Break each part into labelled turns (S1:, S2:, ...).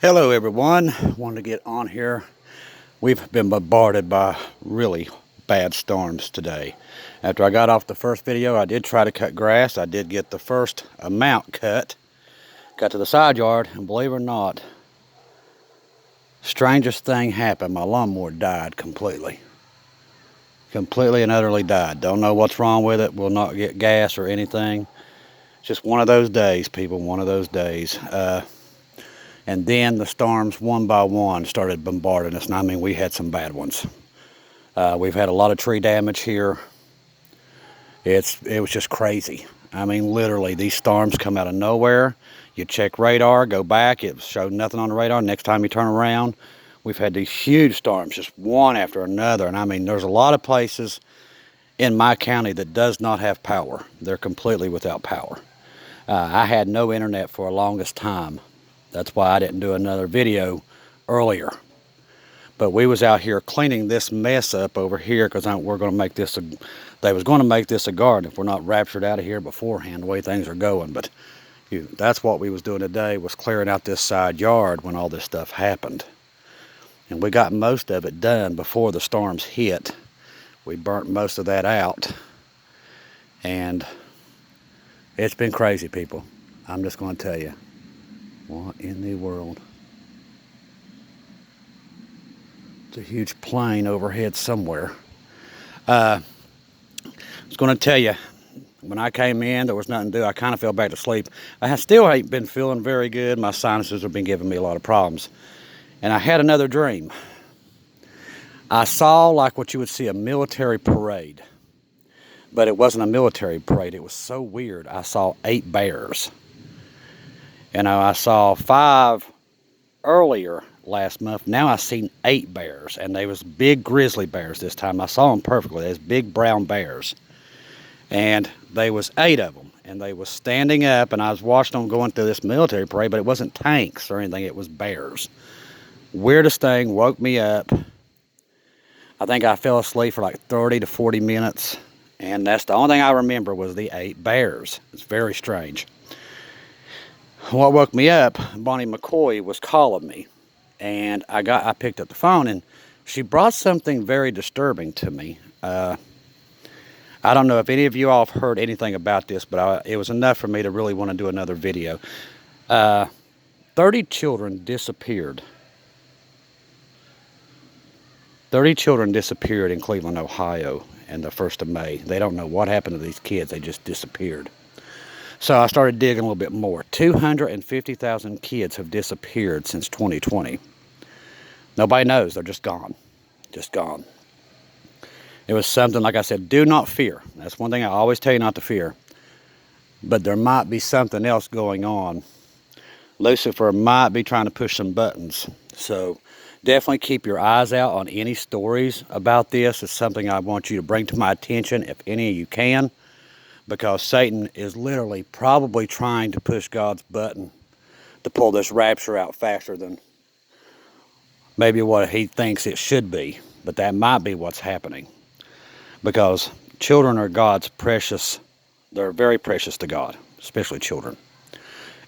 S1: Hello everyone, wanted to get on here. We've been bombarded by really bad storms today. After I got off the first video, I did try to cut grass. I did get the first amount cut. Got to the side yard, and believe it or not, strangest thing happened. My lawnmower died completely. Completely and utterly died. Don't know what's wrong with it. Will not get gas or anything. It's just one of those days, people, one of those days. And then the storms, one by one, started bombarding us. And I mean, we had some bad ones. We've had a lot of tree damage here. It was just crazy. I mean, literally, these storms come out of nowhere. You check radar, go back, it showed nothing on the radar. Next time you turn around, we've had these huge storms, just one after another. And I mean, there's a lot of places in my county that does not have power. They're completely without power. I had no internet for the longest time. That's why I didn't do another video earlier. But we was out here cleaning this mess up over here because we're going to make this they was going to make this a garden if we're not raptured out of here beforehand, the way things are going. But that's what we was doing today, was clearing out this side yard when all this stuff happened. And we got most of it done before the storms hit. We burnt most of that out. And it's been crazy, people. I'm just going to tell you. What in the world? It's a huge plane overhead somewhere. I was going to tell you, when I came in, there was nothing to do. I kind of fell back to sleep. I still ain't been feeling very good. My sinuses have been giving me a lot of problems. And I had another dream. I saw like what you would see a military parade. But it wasn't a military parade. It was so weird. I saw 8 bears. You know, I saw 5 earlier last month. Now I seen 8 bears, and they was big grizzly bears this time. I saw them perfectly. They was big brown bears, and they was 8 of them, and they was standing up, and I was watching them going through this military parade, but it wasn't tanks or anything. It was bears. Weirdest thing, woke me up. I think I fell asleep for like 30 to 40 minutes, and that's the only thing I remember was the 8 bears. It's very strange. What woke me up, Bonnie McCoy was calling me, and I picked up the phone, and she brought something very disturbing to me. I don't know if any of you all have heard anything about this, but it was enough for me to really want to do another video. 30 children disappeared. 30 children disappeared in Cleveland, Ohio, on the 1st of May. They don't know what happened to these kids. They just disappeared. So I started digging a little bit more. 250,000 kids have disappeared since 2020. Nobody knows. They're just gone. Just gone. It was something, like I said, do not fear. That's one thing I always tell you not to fear. But there might be something else going on. Lucifer might be trying to push some buttons. So definitely keep your eyes out on any stories about this. It's something I want you to bring to my attention if any of you can. Because Satan is literally probably trying to push God's button to pull this rapture out faster than maybe what he thinks it should be. But that might be what's happening. Because children are God's precious, they're very precious to God, especially children.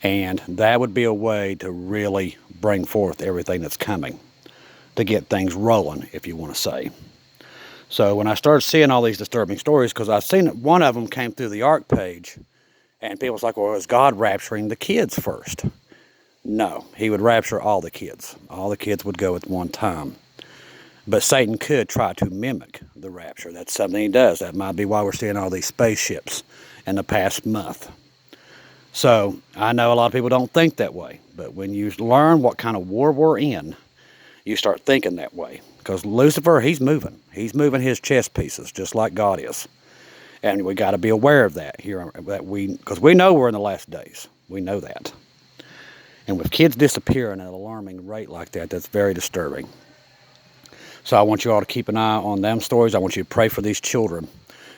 S1: And that would be a way to really bring forth everything that's coming, to get things rolling, if you want to say. So when I started seeing all these disturbing stories, because I seen one of them came through the ARC page, and people was like, well, is God rapturing the kids first? No, he would rapture all the kids. All the kids would go at one time. But Satan could try to mimic the rapture. That's something he does. That might be why we're seeing all these spaceships in the past month. So I know a lot of people don't think that way, but when you learn what kind of war we're in, you start thinking that way. Because Lucifer, he's moving. He's moving his chess pieces, just like God is. And we got to be aware of that here, because we know we're in the last days. We know that. And with kids disappearing at an alarming rate like that, that's very disturbing. So I want you all to keep an eye on them stories. I want you to pray for these children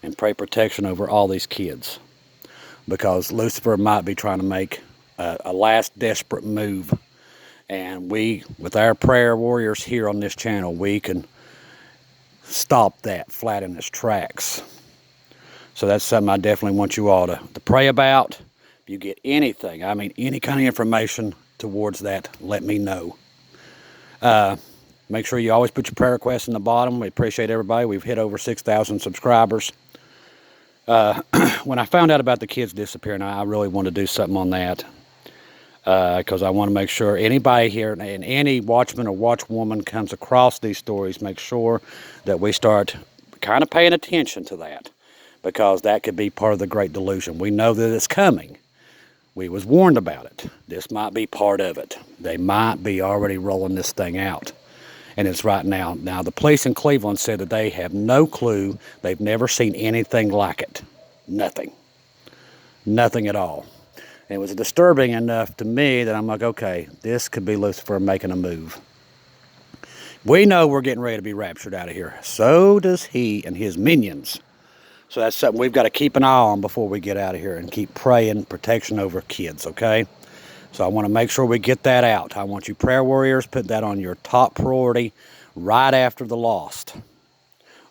S1: and pray protection over all these kids. Because Lucifer might be trying to make a last desperate move. And we, with our prayer warriors here on this channel, we can stop that flat in its tracks. So that's something I definitely want you all to pray about. If you get anything, I mean any kind of information, towards that, let me know. Make sure you always put your prayer requests in the bottom. We appreciate everybody. We've hit over 6,000 subscribers. When I found out about the kids disappearing, I really want to do something on that. Because I want to make sure anybody here and any watchman or watchwoman comes across these stories, make sure that we start kind of paying attention to that, because that could be part of the great delusion. We know that it's coming. We was warned about it. This might be part of it. They might be already rolling this thing out, and it's right now. Now, the police in Cleveland said that they have no clue. They've never seen anything like it. Nothing. Nothing at all. It was disturbing enough to me that I'm like, okay, this could be Lucifer making a move. We know we're getting ready to be raptured out of here. So does he and his minions. So that's something we've got to keep an eye on before we get out of here, and keep praying protection over kids, okay? So I want to make sure we get that out. I want you prayer warriors, put that on your top priority right after the lost.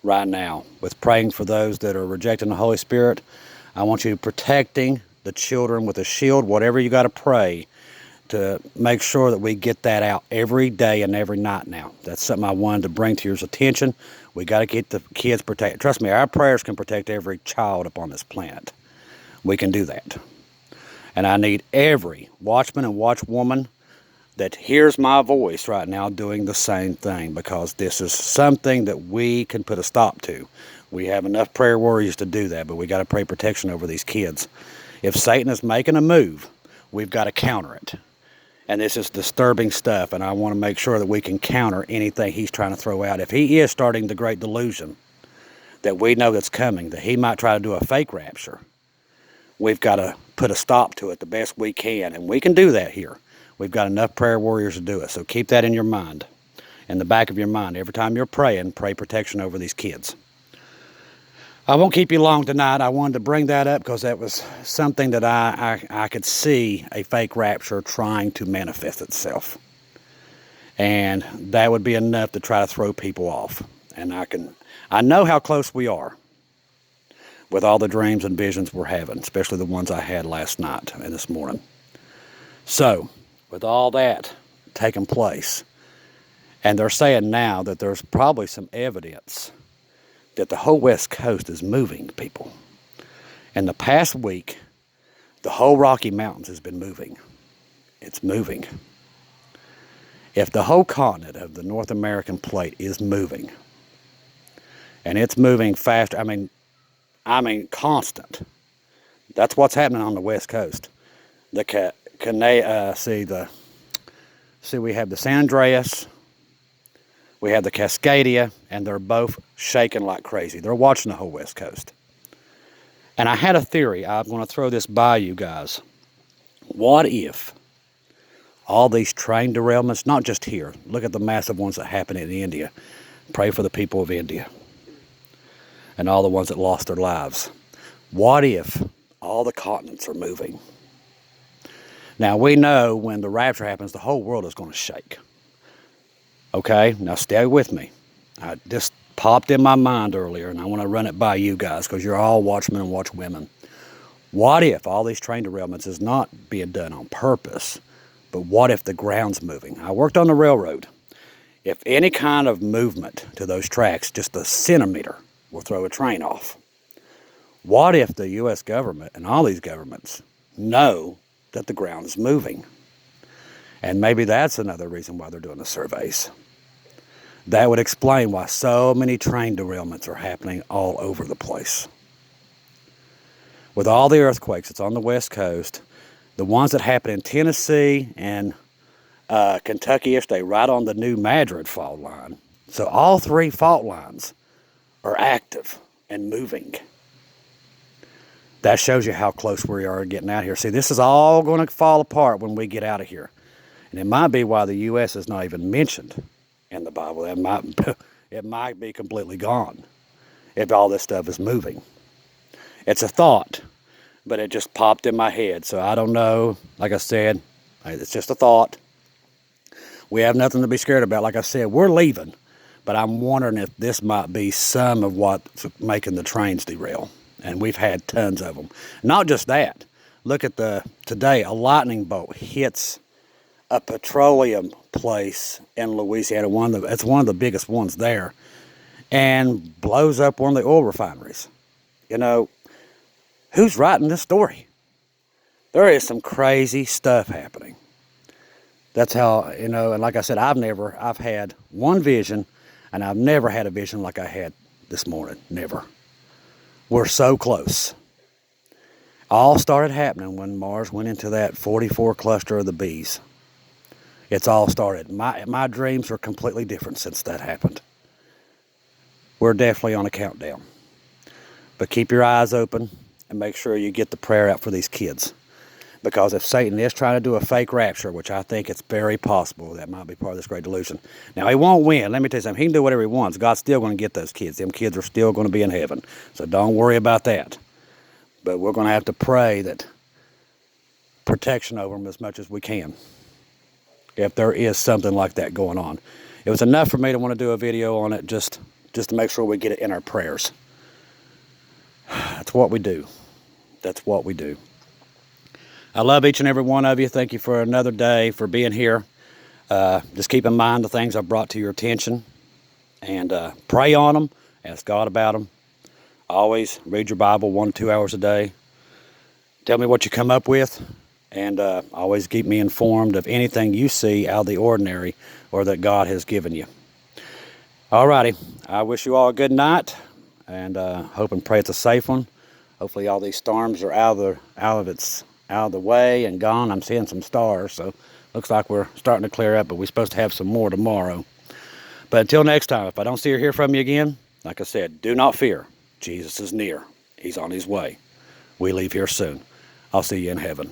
S1: Right now, with praying for those that are rejecting the Holy Spirit. I want you protecting the children with a shield, whatever you got to pray to make sure that we get that out every day and every night now. That's something I wanted to bring to your attention. We got to get the kids protected. Trust me, our prayers can protect every child upon this planet. We can do that. And I need every watchman and watchwoman that hears my voice right now doing the same thing, because this is something that we can put a stop to. We have enough prayer warriors to do that, but we got to pray protection over these kids. If Satan is making a move, we've got to counter it. And this is disturbing stuff, and I want to make sure that we can counter anything he's trying to throw out. If he is starting the great delusion that we know that's coming, that he might try to do a fake rapture, we've got to put a stop to it the best we can, and we can do that here. We've got enough prayer warriors to do it, so keep that in your mind, in the back of your mind. Every time you're praying, pray protection over these kids. I won't keep you long tonight. I wanted to bring that up because that was something that I could see a fake rapture trying to manifest itself. And that would be enough to try to throw people off. And I know how close we are with all the dreams and visions we're having, especially the ones I had last night and this morning. So, with all that taking place, and they're saying now that there's probably some evidence that the whole West Coast is moving, people. In the past week, the whole Rocky Mountains has been moving. It's moving. If the whole continent of the North American plate is moving, and it's moving faster, I mean constant. That's what's happening on the West Coast. We have the San Andreas, we have the Cascadia, and they're both shaking like crazy. They're watching the whole West Coast. And I had a theory. I'm going to throw this by you guys. What if all these train derailments, not just here, look at the massive ones that happen in India. Pray for the people of India and all the ones that lost their lives. What if all the continents are moving? Now, we know when the rapture happens, the whole world is going to shake. Okay, now stay with me. I just popped in my mind earlier, and I want to run it by you guys because you're all watchmen and watchwomen. What if all these train derailments is not being done on purpose, but what if the ground's moving? I worked on the railroad. If any kind of movement to those tracks, just a centimeter, will throw a train off. What if the U.S. government and all these governments know that the ground is moving? And maybe that's another reason why they're doing the surveys. That would explain why so many train derailments are happening all over the place. With all the earthquakes that's on the West Coast, the ones that happen in Tennessee and Kentucky, stay right on the new Madrid fault line. So all three fault lines are active and moving. That shows you how close we are getting out here. See, this is all going to fall apart when we get out of here. And it might be why the U.S. is not even mentioned in the Bible. It might be completely gone if all this stuff is moving. It's a thought, but it just popped in my head. So I don't know. Like I said, it's just a thought. We have nothing to be scared about. Like I said, we're leaving. But I'm wondering if this might be some of what's making the trains derail. And we've had tons of them. Not just that. Look at today, a lightning bolt hits a petroleum place in Louisiana. It's one of the biggest ones there, and blows up one of the oil refineries. You know, who's writing this story? There is some crazy stuff happening. That's how, you know, and like I said, I've had one vision, and I've never had a vision like I had this morning. Never. We're so close. All started happening when Mars went into that 44 cluster of the bees. It's all started. My dreams are completely different since that happened. We're definitely on a countdown. But keep your eyes open and make sure you get the prayer out for these kids. Because if Satan is trying to do a fake rapture, which I think it's very possible, that might be part of this great delusion. Now, he won't win. Let me tell you something. He can do whatever he wants. God's still going to get those kids. Them kids are still going to be in heaven. So don't worry about that. But we're going to have to pray that protection over them as much as we can, if there is something like that going on. It was enough for me to want to do a video on it just to make sure we get it in our prayers. That's what we do. That's what we do. I love each and every one of you. Thank you for another day, for being here. Just keep in mind the things I've brought to your attention, and pray on them. Ask God about them. Always read your Bible 1 to 2 hours a day. Tell me what you come up with, and always keep me informed of anything you see out of the ordinary or that God has given you. Alrighty, I wish you all a good night, and hope and pray it's a safe one. Hopefully all these storms are out of the way and gone. I'm seeing some stars, so looks like we're starting to clear up, but we're supposed to have some more tomorrow. But until next time, if I don't see or hear from you again, like I said, do not fear. Jesus is near. He's on his way. We leave here soon. I'll see you in heaven.